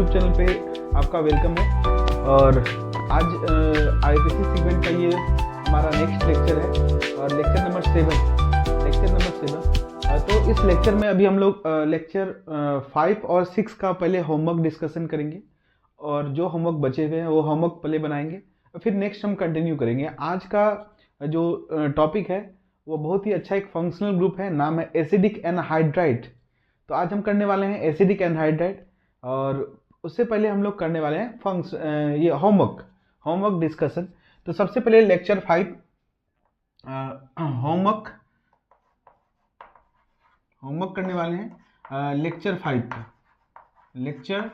YouTube channel पे आपका welcome है। और आज आईपीसी सेगमेंट का ये हमारा नेक्स्ट लेक्चर है और लेक्चर नंबर 7। तो इस लेक्चर में अभी हम लोग लेक्चर 5 और 6 का पहले होमवर्क डिस्कशन करेंगे और जो होमवर्क बचे हुए हैं वो होमवर्क पहले बनाएंगे और फिर नेक्स्ट हम कंटिन्यू करेंगे। आज का जो टॉपिक है वो बहुत ही अच्छा एक फंक्शनल ग्रुप है, नाम है एसिडिक एनहाइड्राइड। तो आज हम करने वाले हैं एसिडिक एनहाइड्राइड और उससे पहले हम लोग करने वाले हैं ये होमवर्क डिस्कशन। तो सबसे पहले लेक्चर 5 होमवर्क करने वाले हैं लेक्चर 5 का। लेक्चर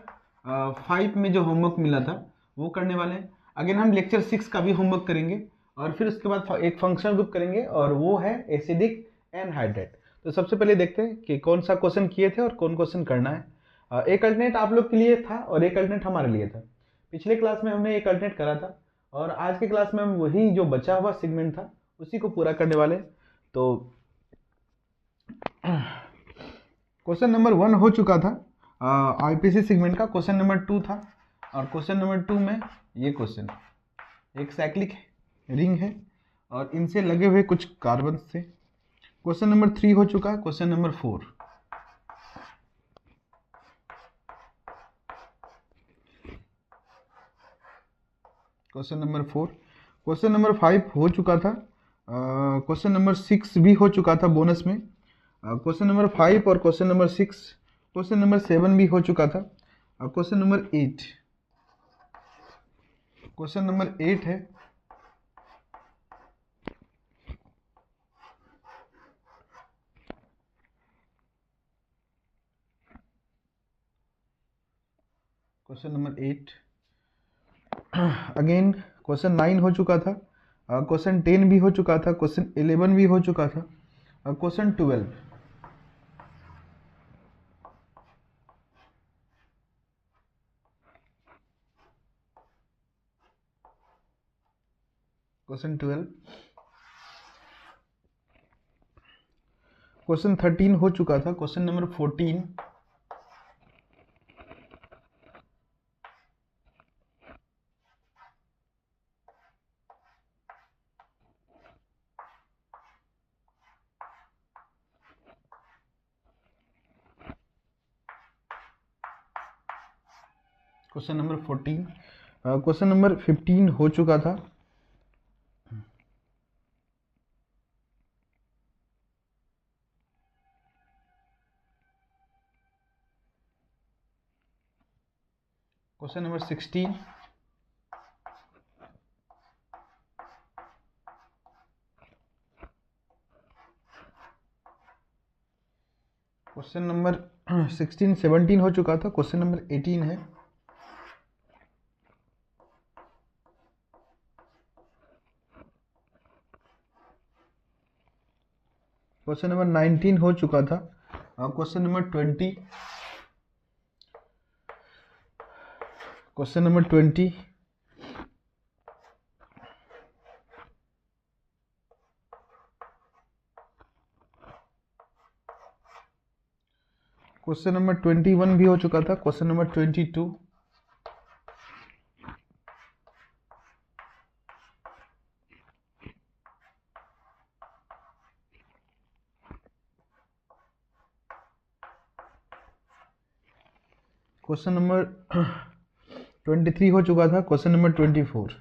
5 में जो होमवर्क मिला था वो करने वाले हैं। अगेन हम लेक्चर 6 का भी होमवर्क करेंगे और फिर उसके बाद एक फंक्शनल ग्रुप करेंगे और वो है एसिडिक एनहाइड्राइड। तो सबसे पहले देखते हैं कि कौन सा क्वेश्चन किए थे और कौन क्वेश्चन करना है। एक अल्टरनेट आप लोग के लिए था और एक अल्टरनेट हमारे लिए था। पिछले क्लास में हमने एक अल्टरनेट करा था और आज के क्लास में हम वही जो बचा हुआ सेगमेंट था उसी को पूरा करने वाले। तो क्वेश्चन नंबर 1 हो चुका था, आईपीसी सेगमेंट का क्वेश्चन नंबर 2 था और क्वेश्चन नंबर 2 में ये क्वेश्चन एक साइक्लिक रिंग है और इनसे लगे हुए कुछ कार्बन से। क्वेश्चन नंबर 3 हो चुका है। क्वेश्चन नंबर 4 क्वेश्चन नंबर 5 हो चुका था। क्वेश्चन नंबर 6 भी हो चुका था बोनस में। क्वेश्चन नंबर 5 और क्वेश्चन नंबर 6, क्वेश्चन नंबर 7 भी हो चुका था। क्वेश्चन नंबर 8 है। क्वेश्चन नंबर 8 अगेन क्वेश्चन 9 हो चुका था। क्वेश्चन 10 भी हो चुका था। क्वेश्चन 11 भी हो चुका था। क्वेश्चन 12 क्वेश्चन 13 हो चुका था। क्वेश्चन नंबर 14 क्वेश्चन नंबर 15 हो चुका था। क्वेश्चन नंबर 16 क्वेश्चन नंबर 17 हो चुका था। क्वेश्चन नंबर 18 है। क्वेश्चन नंबर 19 हो चुका था। Question number 20 question number 20 question number 21 भी हो चुका था। क्वेश्चन नंबर 22 क्वेश्चन नंबर 23 हो चुका था। Question number 24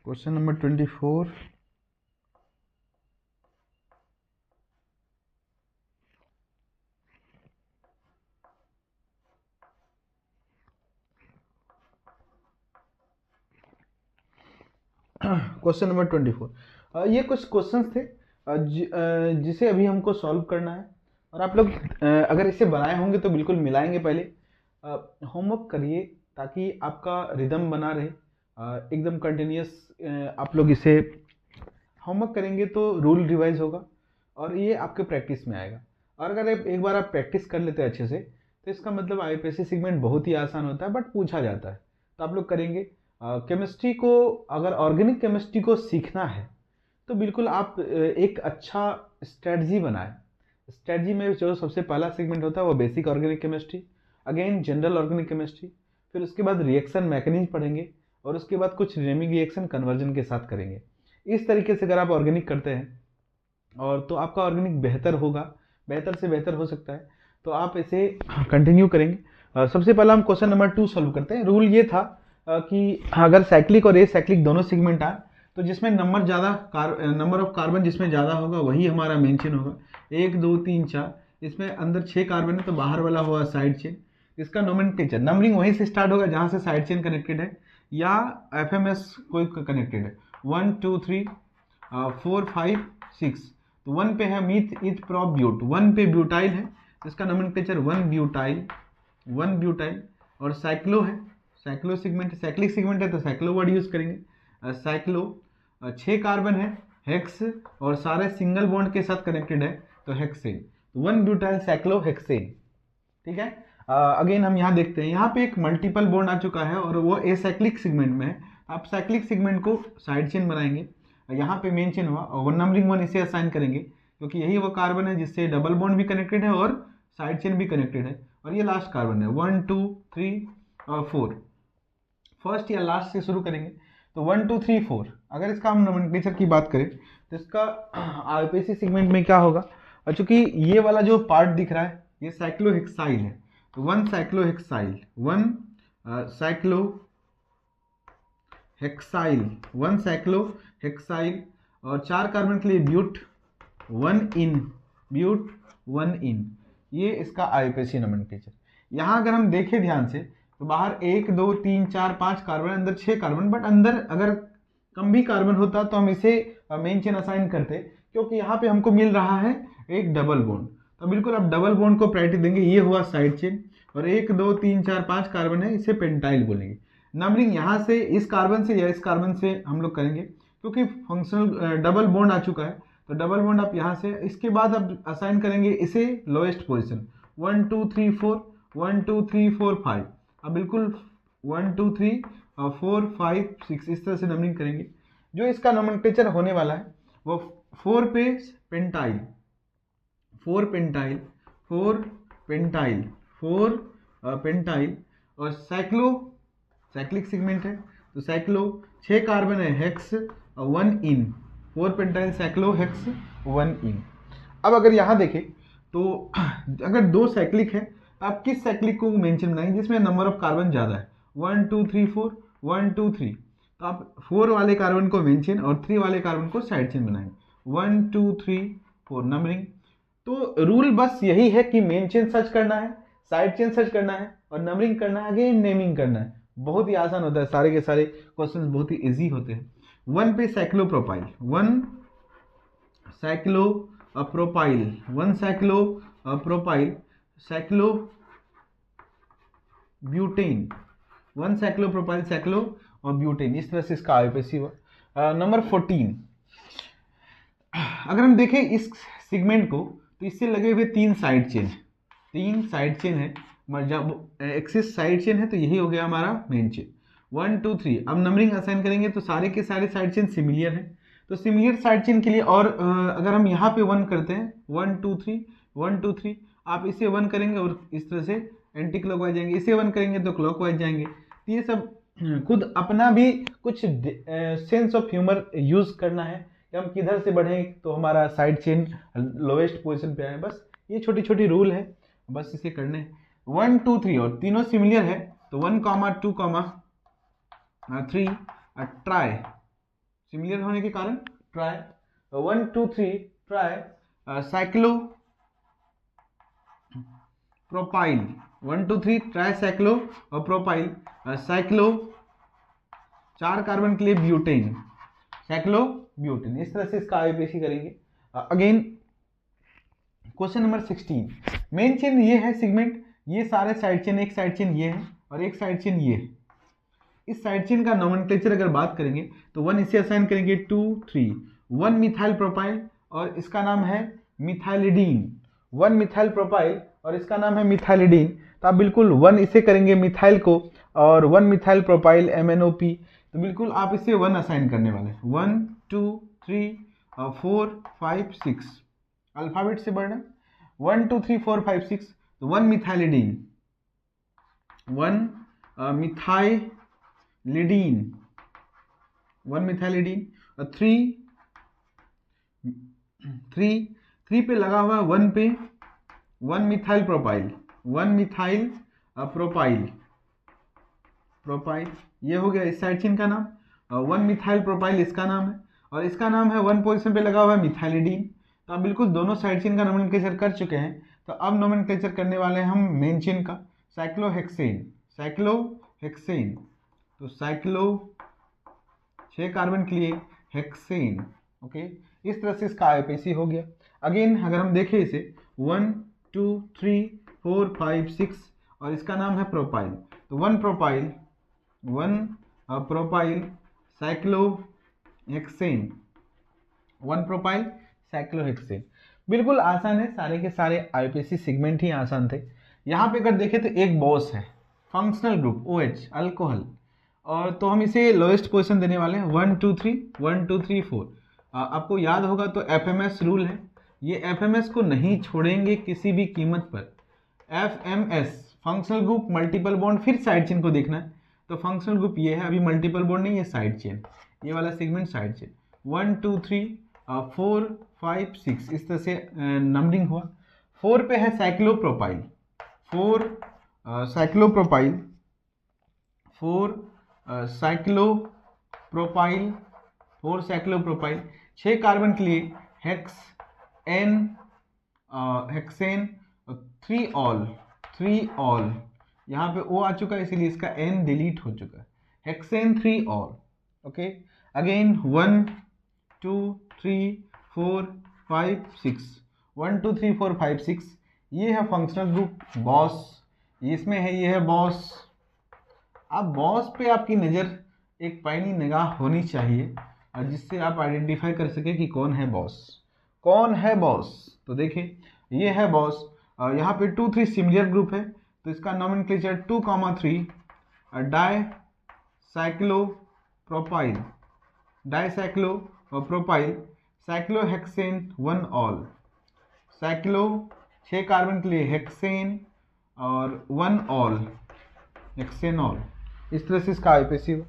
question number 24 question number 24 ये कुछ क्वेश्चंस थे जिसे अभी हमको सॉल्व करना है और आप लोग अगर इसे बनाए होंगे तो बिल्कुल मिलाएंगे। पहले होमवर्क करिए ताकि आपका रिदम बना रहे, एकदम कंटिन्यूस आप लोग इसे होमवर्क करेंगे तो रूल रिवाइज होगा और ये आपके प्रैक्टिस में आएगा। और अगर एक बार आप प्रैक्टिस कर लेते हैं अच्छे से तो इसका मतलब आईपीसी सेगमेंट बहुत ही आसान होता है बट पूछा जाता है। तो आप लोग करेंगे केमिस्ट्री को, अगर ऑर्गेनिक केमिस्ट्री को सीखना है तो बिल्कुल आप एक अच्छा स्ट्रेटजी बनाएं। स्ट्रेटजी में जो सबसे पहला सेगमेंट होता है वो basic organic chemistry, again general organic chemistry, फिर उसके बाद रिएक्शन मैकेनिज्म पढ़ेंगे और उसके बाद कुछ नेमिंग रिएक्शन कन्वर्जन के साथ करेंगे। इस तरीके से अगर आप ऑर्गेनिक करते हैं और तो आपका ऑर्गेनिक बेहतर होगा, बेहतर से बेहतर हो सकता है। तो आप इसे कंटिन्यू करेंगे। सबसे पहला हम क्वेश्चन नंबर 2 सॉल्व करते हैं। रूल ये था कि अगर साइक्लिक और एसाइक्लिक दोनों सेगमेंट आए तो जिसमें नंबर ऑफ कार्बन जिसमें ज़्यादा होगा वही हमारा मेन चेन होगा। 1 2 3 4, इसमें अंदर 6 कार्बन है तो बाहर वाला होगा साइड चेन। इसका नोमेनक्लेचर नंबरिंग वहीं से स्टार्ट होगा जहाँ से साइड चेन कनेक्टेड है या FMS कोई कनेक्टेड है। 1 2 3 4 5 6। तो 1 पे है मीथ इथ प्रोप ब्यूट, 1 पे ब्यूटाइल है तो इसका नोमेनक्लेचर 1 ब्यूटाइल। और साइक्लो है, साइक्लो सेगमेंट, साइक्लिक सेगमेंट है तो साइक्लो वर्ड यूज करेंगे। साइक्लो 6 कार्बन है, हेक्स और सारे सिंगल बॉन्ड के साथ कनेक्टेड है तो हेक्सेन। 1 butyl cyclo hexane. ठीक है। अगेन हम यहाँ देखते हैं, यहाँ पे एक मल्टीपल बॉन्ड आ चुका है और वो एसाइक्लिक सेगमेंट में है। आप साइक्लिक सेगमेंट को साइड चेन बनाएंगे, यहाँ पे मेन चेन हुआ और नंबरिंग 1 इसे असाइन करेंगे क्योंकि यही वो कार्बन है जिससे डबल बॉन्ड भी कनेक्टेड है और साइड चेन भी कनेक्टेड है। और ये लास्ट कार्बन है 1 2 3 और 4। फर्स्ट या लास्ट से शुरू करेंगे तो 1 2 3 4। अगर इसका हम नोमेनक्लेचर की बात करें तो इसका आईपीसी सेगमेंट में क्या होगा, चूंकि ये वाला जो पार्ट दिख रहा है ये साइक्लोहेक्साइल है तो 1 साइक्लोहेक्साइल, 1 साइक्लोहेक्साइल और 4 कार्बन के लिए ब्यूट 1 इन। ये इसका आईपीसी नोमेनक्लेचर। यहाँ अगर हम देखें ध्यान से तो बाहर 1 2 3 4 5 कार्बन, अंदर 6 कार्बन, बट अंदर अगर कम भी कार्बन होता तो हम इसे मेन चेन असाइन करते क्योंकि यहाँ पे हमको मिल रहा है एक डबल बॉन्ड। तो बिल्कुल आप डबल बॉन्ड को प्रायोरिटी देंगे। ये हुआ साइड चेन और 1 2 3 4 5 कार्बन है, इसे पेंटाइल बोलेंगे। नंबरिंग यहाँ से इस कार्बन से या इस कार्बन से हम लोग करेंगे क्योंकि फंक्शनल डबल बॉन्ड आ चुका है तो डबल बॉन्ड आप यहाँ से, इसके बाद आप असाइन करेंगे इसे लोएस्ट पोजिशन 1 2 3 4 1 2 3 4 5। अब बिल्कुल 1 2 3 4 5 6 इस तरह से नंबरिंग करेंगे। जो इसका नोमेनक्लेचर होने वाला है वो 4 पे पेंटाइल, 4 पेंटाइल और साइक्लिक सेगमेंट है तो साइक्लो 6 कार्बन है, हेक्स 1 इन, 4 पेंटाइल साइक्लो हेक्स 1 इन। अब अगर यहाँ देखें तो अगर 2 साइक्लिक है आप किस साइक्लिक को मेंशन बनाएंगे जिसमें नंबर ऑफ कार्बन ज़्यादा है, 1 2 3 4 1 2 3। तो आप 4 वाले कार्बन को मेन चेन और 3 वाले कार्बन को साइड चेन बनाएंगे 1 2 3 4 नंबरिंग। तो रूल बस यही है कि मेन चेन सर्च करना है, साइड चेन सर्च करना है और नंबरिंग करना है, अगेन नेमिंग करना है। बहुत ही आसान होता है, सारे के सारे क्वेश्चंस बहुत ही इजी होते हैं। 1 पे cyclopropyl, 1 cyclopropyl, cyclo butane, 1 cyclopropyl cyclo और ब्यूटेन। इस तरह से इसका आईपीसी हुआ। नंबर 14, अगर हम देखें इस सेगमेंट को तो इससे लगे हुए 3 साइड चेन है, जब एक्सिस साइड चेन है तो यही हो गया हमारा मेन चेन 1 2 3। अब नंबरिंग असाइन करेंगे तो सारे के सारे साइड चेन सिमिलियर है तो सिमिलियर साइड चेन के लिए और अगर हम यहाँ पे 1 करते हैं 1 2 3 1 2 3, आप इसे 1 करेंगे और इस तरह से एंटी क्लॉकवाइज जाएंगे, इसे 1 करेंगे तो क्लॉकवाइज जाएंगे। तो ये सब खुद अपना भी कुछ सेंस ऑफ ह्यूमर यूज करना है कि हम किधर से बढ़ें तो हमारा साइड चेन लोएस्ट पोजीशन पे आए। बस ये छोटी छोटी रूल है, बस इसे करने हैं। 1 2 3 और तीनों सिमिलियर है तो 1 2 3 ट्राई, सिमिलियर होने के कारण try 1 2 3 try cyclo propyl, 1 2 3 try cyclo और प्रोपाइल साइक्लो 4 कार्बन के लिए ब्यूटेन, साइक्लो ब्यूटेन। इस तरह से इसका आईपीसी करेंगे। Again question number 16, main chain ये है सेगमेंट, ये सारे साइड चेन, एक साइड चेन ये है और एक साइड चेन ये है। इस साइड चेन का नोमेनक्लेचर अगर बात करेंगे तो 1 इसे असाइन करेंगे 2 3, 1 मिथाइल प्रोपाइल और इसका नाम है मिथाइलिडीन, 1 मिथाइल प्रोपाइल और इसका नाम है मिथाइलिडीन। तो आप बिल्कुल 1 इसे करेंगे मिथाइल को और 1 मिथाइल प्रोपाइल MnOP, तो बिल्कुल आप इसे 1 असाइन करने वाले हैं 1 2 3 4 5 6, अल्फाबेट से बढ़ना 1 2 3 4 5 6, तो 1 मिथाइलिडीन, 1 मिथाइलिडीन, 1 मिथाइलिडीन, 3 पे लगा हुआ है 1 पे 1 मिथाइल प्रोपाइल, 1 मिथाइल प्रोपाइल, ये हो गया इस साइड चेन का नाम। 1 मिथाइल प्रोपाइल इसका नाम है, और इसका नाम है 1 पोजीशन पे लगा हुआ है मिथाइलिडीन। तो आप बिल्कुल दोनों साइड चेन का नोमेनक्लेचर कर चुके हैं। तो अब नोमेनक्लेचर करने वाले हैं हम मेन चेन का, साइक्लोहेक्सेन, साइक्लोहेक्सेन। तो साइक्लो 6 कार्बन के लिए हेक्सेन, ओके। इस तरह से इसका आईपीसी हो गया। अगेन अगर हम देखें इसे 1 2 3 4 5 6, और इसका नाम है प्रोपाइल, तो 1 propyl, 1 propyl cyclohexane, 1 propyl cyclohexane. बिल्कुल आसान है, सारे के सारे आईपीसी सेगमेंट ही आसान थे। यहाँ पे अगर देखें तो एक बॉस है, फंक्शनल ग्रुप OH, अल्कोहल, और तो हम इसे लोएस्ट पोजीशन देने वाले हैं 1 2 3 1 2 3 4। आपको याद होगा तो FMS रूल है, ये FMS को नहीं छोड़ेंगे किसी भी कीमत पर। FMS functional group multiple bond, फिर साइड चेन को देखना है। तो फंक्शनल ग्रुप ये है, अभी मल्टीपल बॉन्ड नहीं, ये साइड चेन, ये वाला सेगमेंट साइड चेन। 1 2 3 4 5 6 इस तरह से नंबरिंग हुआ। 4 पे है cyclopropyl, 4 cyclopropyl, 4 cyclopropyl, 4 cyclopropyl, 6 carbon के लिए हेक्सेन, 3 ऑल, 3 ऑल, यहाँ पे O आ चुका है इसीलिए इसका N डिलीट हो चुका है, हेक्सेन 3 ऑल, ओके। अगेन 1 2 3 4 5 6, 1 2 3 4 5 6, ये है फंक्शनल ग्रुप बॉस, इसमें है, ये है बॉस। अब बॉस पे आपकी नज़र एक पैनी निगाह होनी चाहिए, और जिससे आप आइडेंटिफाई कर सके कि कौन है बॉस, कौन है बॉस। तो देखिए ये है बॉस, यहाँ पे 2 3 सिमिलर ग्रुप है, तो इसका nomenclature 2 3 di cyclopropyl, dicyclopropyl, cyclohexane 1 ol, cyclo 6 carbon के लिए हेक्सेन और 1 ऑल, हेक्सेन ऑल। इस तरह से इसका आईपीसी हो।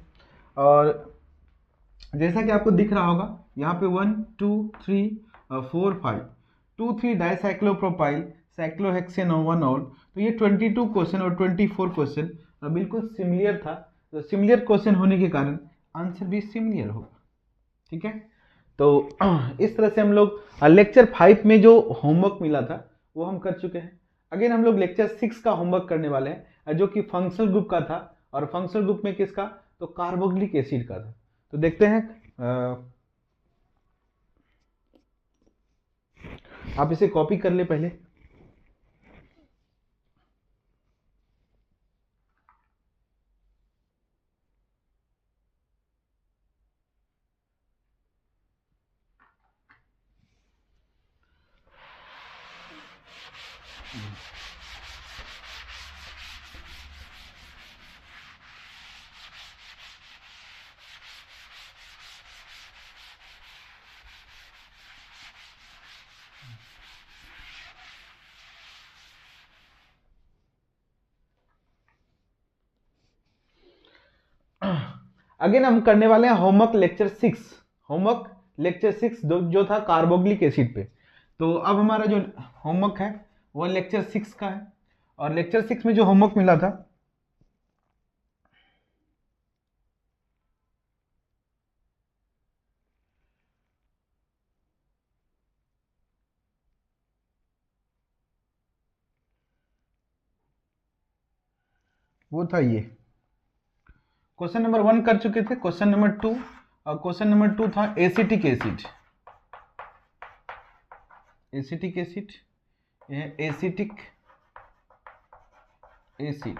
और जैसा कि आपको दिख रहा होगा यहाँ पे 1 2 3 4 5 2 3 डाइसाइक्लोप्रोपाइल, साइक्लोहेक्सेन और 1 ऑल। तो ये 22 क्वेश्चन और 24 क्वेश्चन बिल्कुल सिमिलर था, तो सिमिलर क्वेश्चन होने के कारण आंसर भी सिमिलर होगा, ठीक है। तो इस तरह से हम लोग लेक्चर 5 में जो होमवर्क मिला था वो हम कर चुके हैं। अगेन हम लोग लेक्चर 6 का होमवर्क करने वाले हैं, जो कि फंक्शनल ग्रुप का था, और फंक्शनल ग्रुप में किसका, तो कार्बोक्सिलिक एसिड का था। तो देखते हैं, आप इसे कॉपी कर ले पहले। अगेन हम करने वाले हैं होमवर्क लेक्चर 6, होमवर्क लेक्चर 6 जो था कार्बोक्सिलिक एसिड पे। तो अब हमारा जो होमवर्क है वो लेक्चर 6 का है, और लेक्चर 6 में जो होमवर्क मिला था वो था ये, क्वेश्चन नंबर 1 कर चुके थे, क्वेश्चन नंबर 2, और क्वेश्चन नंबर 2 था एसिटिक एसिड, एसिटिक एसिड, यह एसिटिक एसिड।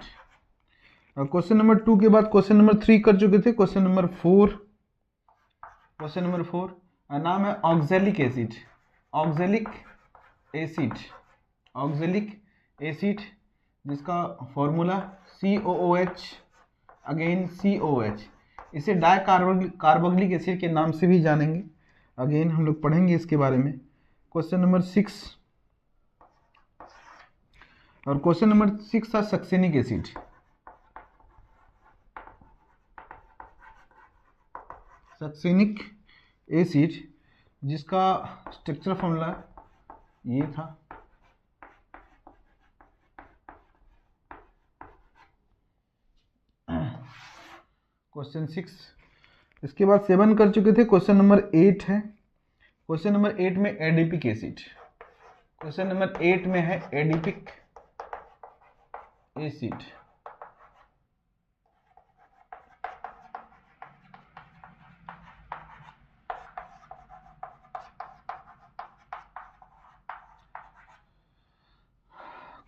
क्वेश्चन नंबर 2 के बाद क्वेश्चन नंबर 3 कर चुके थे, क्वेश्चन नंबर 4, क्वेश्चन नंबर 4 नाम है oxalic acid, oxalic acid, oxalic acid, जिसका फॉर्मूला COOH, अगेन COH, इसे डाई कार्बोक्सिलिक एसिड के नाम से भी जानेंगे। अगेन हम लोग पढ़ेंगे इसके बारे में। क्वेश्चन नंबर 6, और क्वेश्चन नंबर 6 था सक्सेनिक एसिड। सक्सेनिक एसिड जिसका स्ट्रक्चर फॉर्मूला ये था। क्वेश्चन 6, इसके बाद 7 कर चुके थे। क्वेश्चन नंबर 8 है। क्वेश्चन नंबर 8 में एडिपिक एसिड, क्वेश्चन नंबर 8 में है एडिपिक एसिड।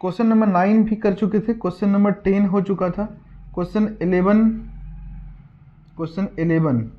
क्वेश्चन नंबर 9 भी कर चुके थे। क्वेश्चन नंबर 10 हो चुका था। क्वेश्चन 11, क्वेश्चन 11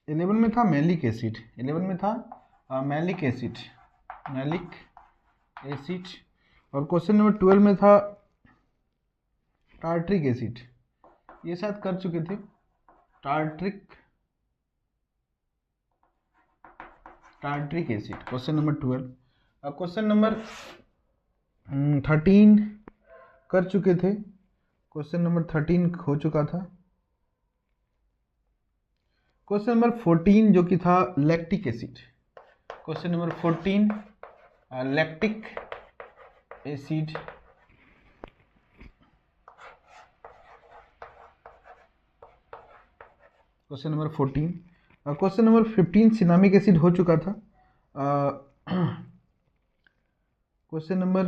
11 में था मैलिक एसिड। 11 में था मैलिक एसिड, मैलिक एसिड। और क्वेश्चन नंबर 12 में था टार्ट्रिक एसिड। ये शायद कर चुके थे। Tartaric acid question number 12। अब क्वेश्चन नंबर 13 कर चुके थे। क्वेश्चन नंबर 13 हो चुका था। क्वेश्चन नंबर 14 जो कि था lactic acid. Question number 14 lactic acid. Question number 14। Question number 15 cinnamic acid हो चुका था। Question number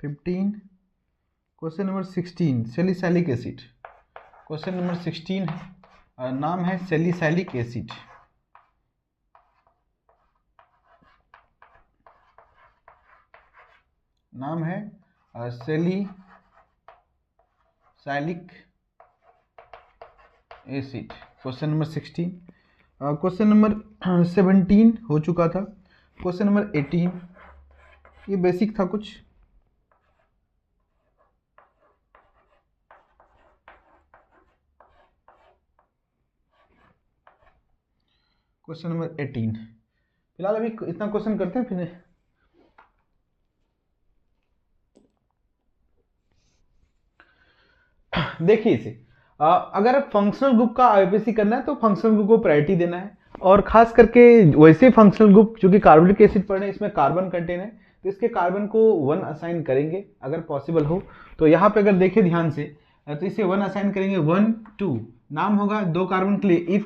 15। Question number 16 salicylic acid. Question number 16 नाम है सैलिसाइलिक एसिड। नाम है salicylic acid. Question number 16। Question number 17 हो चुका था। क्वेश्चन नंबर 18 ये बेसिक था कुछ। क्वेश्चन नंबर 18 फिलहाल अभी इतना क्वेश्चन करते हैं, फिर देखिए इसे अगर फंक्शनल ग्रुप का आईपीसी करना है तो फंक्शनल ग्रुप को प्रायोरिटी देना है। और खास करके वैसे फंक्शनल ग्रुप जो कि कार्बोनिक एसिड पढ़ रहे हैं, इसमें कार्बन कंटेन है तो इसके कार्बन को 1 असाइन करेंगे अगर पॉसिबल हो। तो यहाँ पे अगर देखें ध्यान से तो इसे 1 असाइन करेंगे। 1 2 नाम होगा 2 कार्बन के लिए इथ,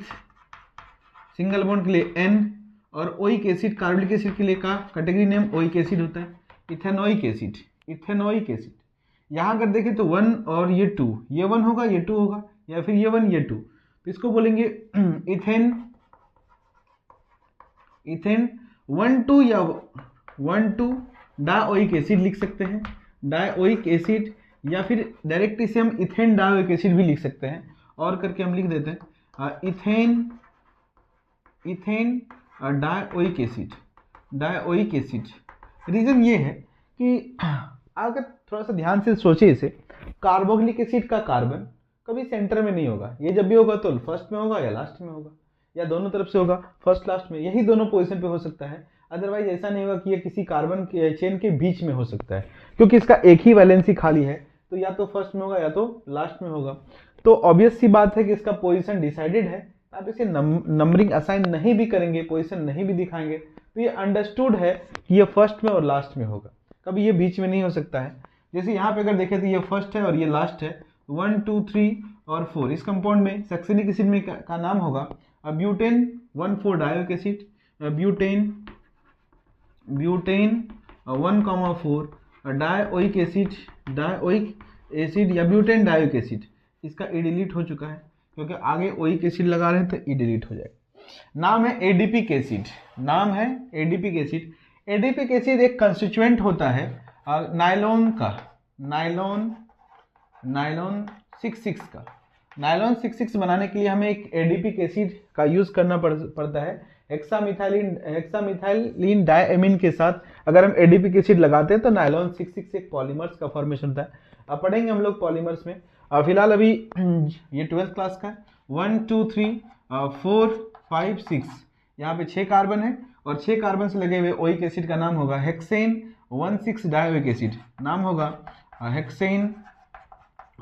सिंगल बॉन्ड के लिए एन, और ओइक एसिड कार्बोनिक एसिड के लिए का कैटेगरी नेम ओइक एसिड होता है, इथेनोइक एसिड। इथेनोइक एसिड यहाँ अगर देखें तो 1 और ये 2, ये 1 होगा ये 2 होगा, या फिर ये 1 ये 2, तो इसको बोलेंगे इथेन 1 2 या 1 2 डाओइक एसिड लिख सकते हैं, डाओइक एसिड, या फिर डायरेक्ट इसे हम इथेन डाओइक एसिड भी लिख सकते हैं। और करके हम लिख देते हैं इथेन डाओइक एसिड। डाओइक एसिड रीजन ये है कि अगर थोड़ा सा ध्यान से सोचिए इसे, कार्बोक्सिलिक एसिड का कार्बन कभी सेंटर में नहीं होगा। ये जब भी होगा तो फर्स्ट में होगा या लास्ट में होगा, या दोनों तरफ से होगा, फर्स्ट लास्ट में, यही दोनों पोजीशन पे हो सकता है। अदरवाइज ऐसा नहीं होगा कि ये किसी कार्बन के चेन के बीच में हो सकता है, क्योंकि इसका एक ही वैलेंसी खाली है, तो या तो फर्स्ट में होगा या तो लास्ट में होगा। तो ऑब्वियस सी बात है कि इसका पोजीशन डिसाइडेड है। आप इसे नंबरिंग असाइन नहीं भी करेंगे, पोजीशन नहीं भी दिखाएंगे, तो ये अंडरस्टूड है कि ये फर्स्ट में और लास्ट में होगा। कभी ये बीच में नहीं हो सकता है। जैसे यहाँ पे अगर देखें तो ये फर्स्ट है और ये लास्ट है, 1 2 3 और 4। इस कंपाउंड में सक्सेनिक एसिड में का नाम होगा butane 1,4 dioic acid, butane 1,4 dioic acid या ब्यूटेन डायोइक एसिड। इसका ई डिलीट हो चुका है क्योंकि आगे ओइक एसिड लगा रहे हैं तो ई डिलीट हो जाएगा। नाम है एडिपिक एसिड, नाम है एडिपिक एसिड। एडिपिक एसिड एक कंस्टिट्यूएंट होता है नायलॉन का, नायलॉन 66 का। नायलॉन 66 बनाने के लिए हमें एक एडिपिक एसिड का यूज करना पड़ता है। हेक्सामिथाइलिन डायएमीन के साथ अगर हम एडिपिक एसिड लगाते हैं तो नायलॉन 66 एक पॉलीमर्स का फॉर्मेशन होता है। अब पढ़ेंगे हम लोग पॉलीमर्स में। फिलहाल अभी ये 12th क्लास का है। 1 2 3 4 5 6 यहाँ पे 6 कार्बन है और 6 कार्बन से लगे हुए ओइक एसिड का नाम होगा हेक्सेन 1,6 डायोइक एसिड। नाम होगा हेक्सेन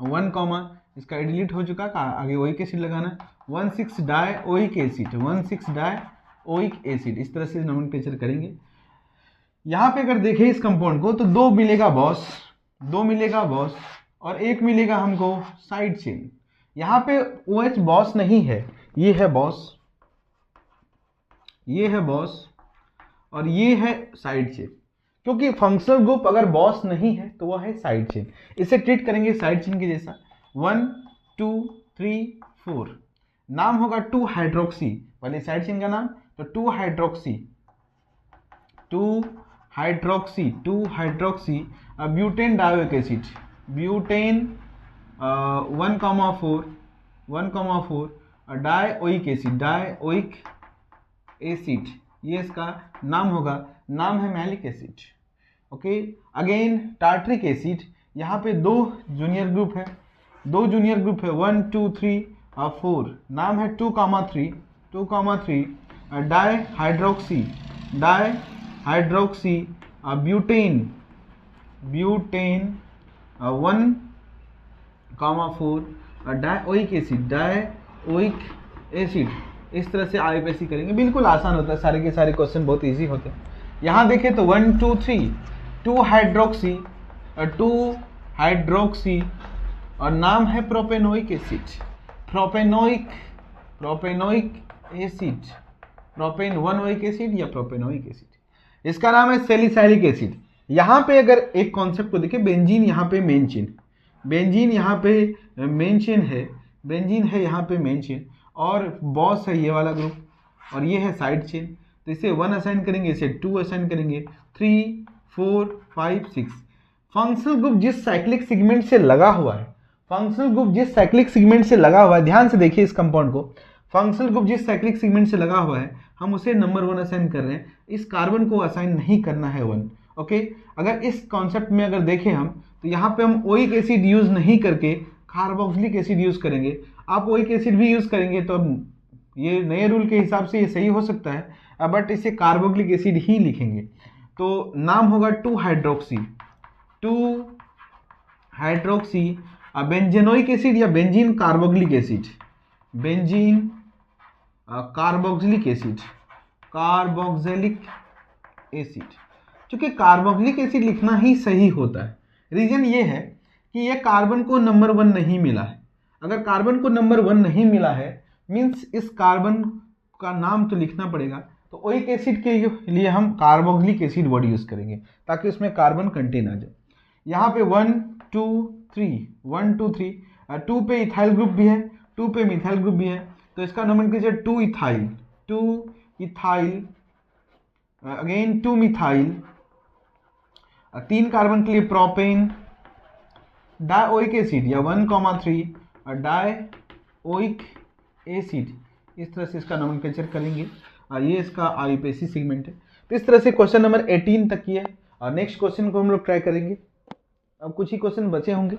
1, इसका डिलीट हो चुका, आगे ओइक एसिड लगाना 1,6 डायोइक एसिड, 1,6 डायोइक एसिड। इस तरह से नोमेनक्लेचर करेंगे। यहाँ पे अगर देखें इस कंपाउंड को तो 2 मिलेगा बॉस, 2 मिलेगा बॉस और 1 मिलेगा हमको साइड चेन। यहाँ पे OH बॉस नहीं है, ये है बॉस, ये है बॉस और ये है साइड चेन। क्योंकि फंक्शनल ग्रुप अगर बॉस नहीं है तो वह है साइड चेन। इसे ट्रीट करेंगे साइड चेन के जैसा। 1 2 3 4 नाम होगा 2 हाइड्रोक्सी, पहले साइड चेन का नाम तो 2 hydroxy butane dioic acid, butane 1,4 dioic acid, ये इसका नाम होगा, नाम है malic acid. Okay, again tartaric acid. यहाँ पे 2 जूनियर ग्रुप है, 2 जूनियर ग्रुप है 1 2 3 और 4। नाम है 2,3 डायहाइड्रोक्सी ब्यूटेन 1,4 डायोइक एसिड। इस तरह से आईपीएससी करेंगे, बिल्कुल आसान होता है, सारे के सारे क्वेश्चन बहुत इजी होते हैं। यहाँ देखें तो 1 2 3 2 हाइड्रोक्सी और नाम है propanoic acid, propanoic acid, propane 1 oic acid या प्रोपेनोइक एसिड। इसका नाम है सैलिसाइलिक एसिड। यहाँ पे अगर एक कॉन्सेप्ट को देखें, बेंजीन यहाँ पे मेन चेन, बेंजीन यहाँ पे मेन चेन है, बेंजीन है यहाँ पे मेन चेन और बॉस है ये वाला ग्रुप और ये है साइड चेन। तो इसे 1 असाइन करेंगे, इसे 2 असाइन करेंगे, 3 4 5 6। फंक्शनल ग्रुप जिस साइक्लिक सेगमेंट से लगा हुआ है, फंक्शनल ग्रुप जिस साइक्लिक सेगमेंट से लगा हुआ है, ध्यान से देखिए इस कंपाउंड को, फंक्शनल ग्रुप जिस साइक्लिक सेगमेंट से लगा हुआ है हम उसे नंबर 1 असाइन कर रहे हैं। इस कार्बन को असाइन नहीं करना है 1। ओके, अगर इस कॉन्सेप्ट में अगर देखें हम तो यहाँ पे हम ओइक एसिड यूज नहीं करके कार्बोक्सिलिक एसिड यूज करेंगे। आप ओइक एसिड भी यूज करेंगे तो ये नए रूल के हिसाब से ये सही हो सकता है, बट इसे कार्बोक्सिलिक एसिड ही लिखेंगे। तो नाम होगा 2 हाइड्रोक्सी बेंजेनोइक एसिड या benzene carboxylic acid, benzene carboxylic acid. चूंकि कार्बोक्सिलिक एसिड लिखना ही सही होता है, रीजन ये है कि ये कार्बन को नंबर 1 नहीं मिला है। अगर कार्बन को नंबर 1 नहीं मिला है मीन्स इस कार्बन का नाम तो लिखना पड़ेगा, तो ओइक एसिड के लिए हम कार्बोक्सिलिक एसिड वर्ड यूज करेंगे ताकि उसमें कार्बन कंटेन आ जाए। यहाँ पे 1 2 3 2 पे इथाइल ग्रुप भी है, 2 पे मिथाइल ग्रुप भी है, तो इसका nomenclature 2 ethyl again 2 methyl, 3 carbon के लिए प्रोपेन डायोइक एसिड या 1,3 डायोइक एसिड। इस तरह से इसका नोमेनक्लेचर करेंगे। ये इसका आईपीएससी सेगमेंट है। तो इस तरह से क्वेश्चन नंबर 18 तक की है और नेक्स्ट क्वेश्चन को हम लोग ट्राई करेंगे। अब कुछ ही क्वेश्चन बचे होंगे।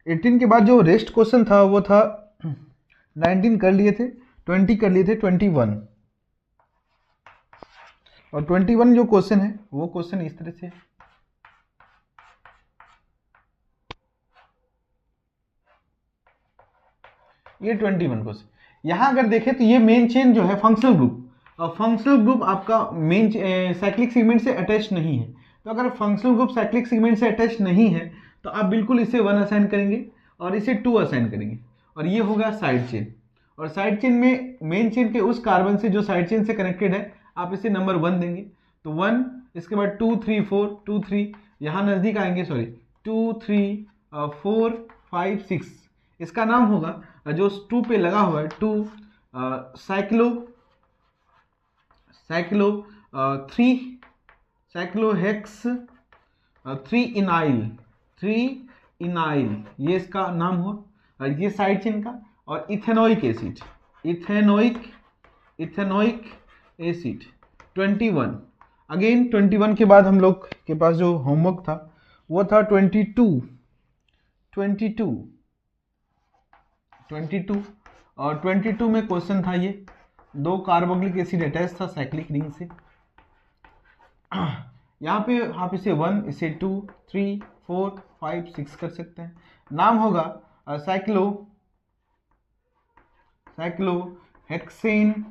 18 के बाद जो रेस्ट क्वेश्चन था वो था 19 कर लिए थे, 20 कर लिए थे, 21 और 21 जो क्वेश्चन है वो क्वेश्चन इस तरह से ये 21 क्वेश्चन। यहाँ अगर देखें तो ये मेन चेन जो है फंक्शनल ग्रुप, और फंक्शनल ग्रुप आपका मेन साइक्लिक सेगमेंट से अटैच नहीं है। तो अगर फंक्शनल ग्रुप साइक्लिक सेगमेंट से अटैच नहीं है तो आप बिल्कुल इसे 1 असाइन करेंगे और इसे 2 असाइन करेंगे, और ये होगा साइड चेन। और साइड चेन में मेन चेन के उस कार्बन से जो साइड चेन से कनेक्टेड है आप इसे नंबर 1 देंगे, तो 1, इसके बाद 2 3 4 2 3, यहाँ नज़दीक आएंगे, सॉरी 2 3 4 5 6, इसका नाम होगा जो 2 पे लगा हुआ है 2 साइक्लो 3 साइक्लोहेक्स 3 इनाइल, ये इसका नाम हुआ, ये साइड चेन का। और इथेनोइक एसिड 21। अगेन 21 के बाद हम लोग के पास जो होमवर्क था वो था 22, और 22 में क्वेश्चन था ये 2 कार्बोक्सिलिक एसिड अटैच था साइक्लिक रिंग से। यहाँ पे आप इसे 1, इसे 2 3 4 5 6 कर सकते हैं। नाम होगा cyclohexane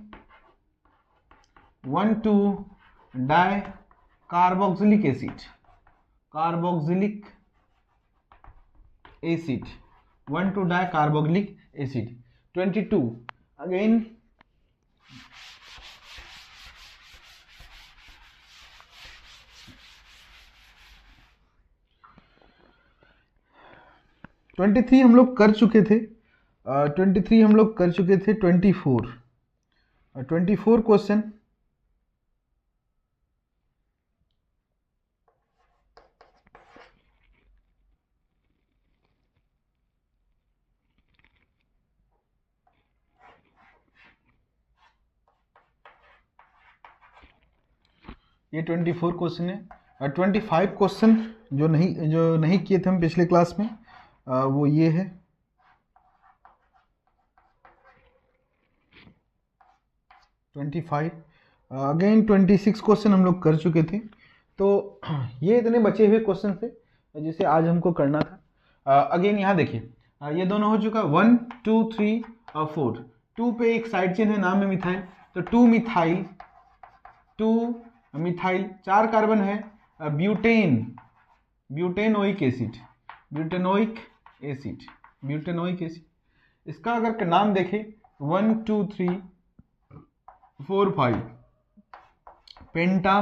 1,2 di carboxylic acid 1,2 di carboxylic acid 22। Again हम लोग कर चुके थे, 23 हम लोग कर चुके थे। 24 क्वेश्चन, ये 24 क्वेश्चन है। 25 क्वेश्चन जो नहीं किए थे हम पिछले क्लास में, वो ये है। अगेन 26 क्वेश्चन हम लोग कर चुके थे। तो ये इतने बचे हुए क्वेश्चन थे जिसे आज हमको करना था। अगेन यहाँ देखिए, ये दोनों हो चुका 1 2 3 और 4। 2 पे एक साइड चेन है, नाम है मिथाइल, तो 2 मिथाइल 4 कार्बन है, ब्यूटेनोइक एसिड। इसका अगर नाम देखें 1 2 3 4 5, पेंटा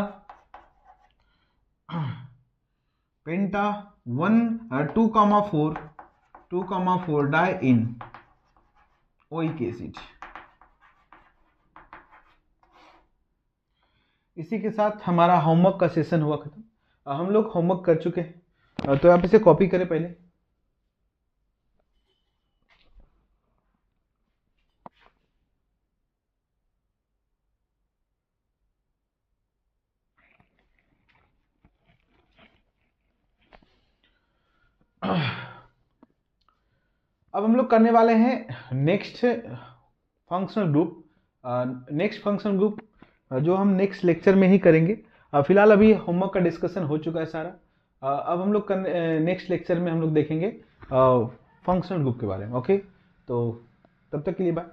2,4 डाई इन ओइक एसिड। इसी के साथ हमारा होमवर्क का सेशन हुआ खत्म। हम लोग होमवर्क कर चुके हैं, तो आप इसे कॉपी करें पहले। अब हम लोग करने वाले हैं नेक्स्ट फंक्शनल ग्रुप, जो हम नेक्स्ट लेक्चर में ही करेंगे। फिलहाल अभी होमवर्क का डिस्कशन हो चुका है सारा। अब हम लोग नेक्स्ट लेक्चर में हम लोग देखेंगे फंक्शनल ग्रुप के बारे में। ओके, तो तब तक के लिए बाय।